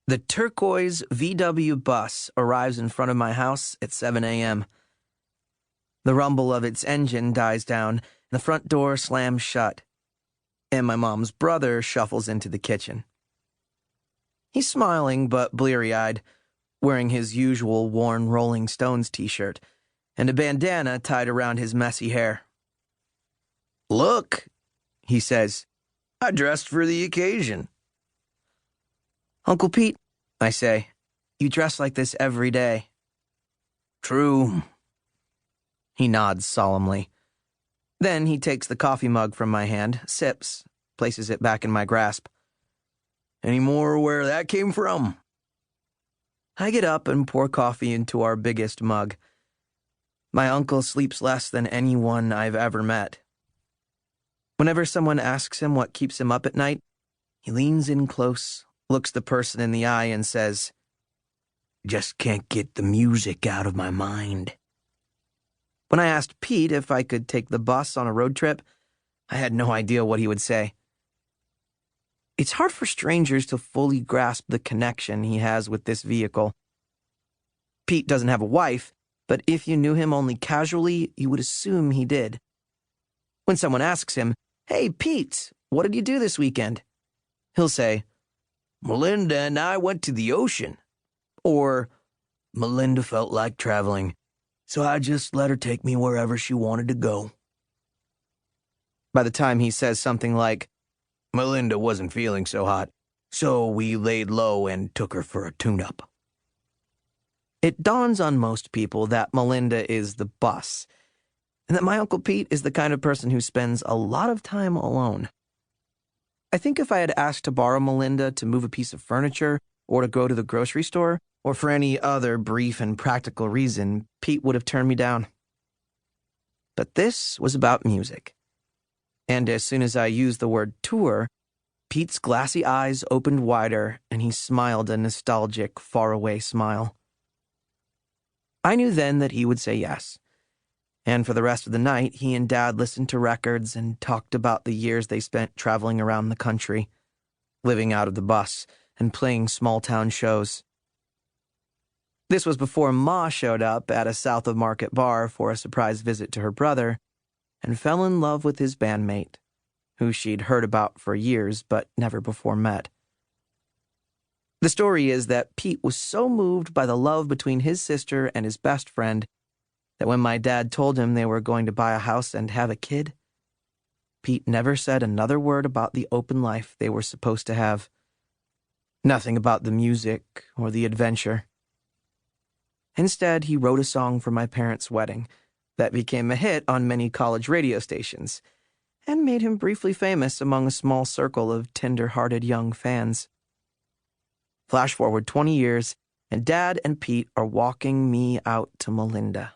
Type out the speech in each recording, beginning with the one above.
The turquoise VW bus arrives in front of my house at 7 a.m. The rumble of its engine dies down, and the front door slams shut, and my mom's brother shuffles into the kitchen. He's smiling but bleary-eyed, wearing his usual worn Rolling Stones t-shirt and a bandana tied around his messy hair. "Look," he says, "I dressed for the occasion." "Uncle Pete," I say, "you dress like this every day." "True." He nods solemnly. Then he takes the coffee mug from my hand, sips, places it back in my grasp. "Any more where that came from?" I get up and pour coffee into our biggest mug. My uncle sleeps less than anyone I've ever met. Whenever someone asks him what keeps him up at night, he leans in close, looks the person in the eye, and says, "Just can't get the music out of my mind." When I asked Pete if I could take the bus on a road trip, I had no idea what he would say. It's hard for strangers to fully grasp the connection he has with this vehicle. Pete doesn't have a wife, but if you knew him only casually, you would assume he did. When someone asks him, "Hey, Pete, what did you do this weekend?" he'll say, "Melinda and I went to the ocean." Or, "Melinda felt like traveling, so I just let her take me wherever she wanted to go." By the time he says something like, "Melinda wasn't feeling so hot, so we laid low and took her for a tune-up," it dawns on most people that Melinda is the bus, and that my Uncle Pete is the kind of person who spends a lot of time alone. I think if I had asked to borrow Melinda to move a piece of furniture, or to go to the grocery store, or for any other brief and practical reason, Pete would have turned me down. But this was about music. And as soon as I used the word tour, Pete's glassy eyes opened wider, and he smiled a nostalgic, faraway smile. I knew then that he would say yes. And for the rest of the night, he and Dad listened to records and talked about the years they spent traveling around the country, living out of the bus, and playing small-town shows. This was before Ma showed up at a South of Market bar for a surprise visit to her brother, and fell in love with his bandmate, who she'd heard about for years but never before met. The story is that Pete was so moved by the love between his sister and his best friend that when my dad told him they were going to buy a house and have a kid, Pete never said another word about the open life they were supposed to have. Nothing about the music or the adventure. Instead, he wrote a song for my parents' wedding that became a hit on many college radio stations and made him briefly famous among a small circle of tender-hearted young fans. Flash forward 20 years, and Dad and Pete are walking me out to Melinda.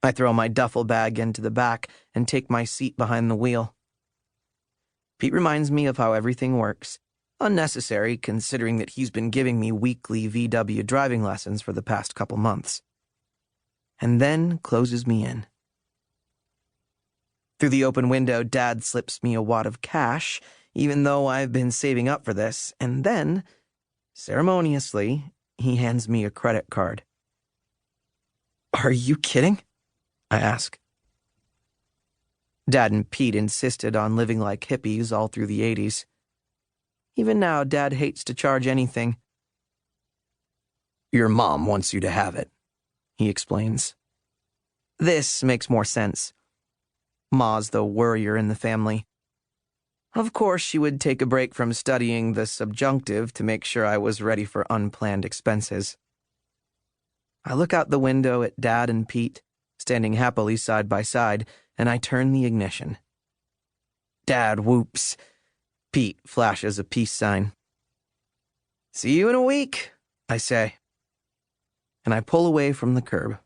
I throw my duffel bag into the back and take my seat behind the wheel. Pete reminds me of how everything works, unnecessary considering that he's been giving me weekly VW driving lessons for the past couple months, and then closes me in. Through the open window, Dad slips me a wad of cash, even though I've been saving up for this, and then, ceremoniously, he hands me a credit card. "Are you kidding?" I ask. Dad and Pete insisted on living like hippies all through the 80s. Even now, Dad hates to charge anything. "Your mom wants you to have it," he explains. This makes more sense. Ma's the worrier in the family. Of course, she would take a break from studying the subjunctive to make sure I was ready for unplanned expenses. I look out the window at Dad and Pete, standing happily side by side, and I turn the ignition. Dad whoops. Pete flashes a peace sign. "See you in a week," I say. And I pull away from the curb.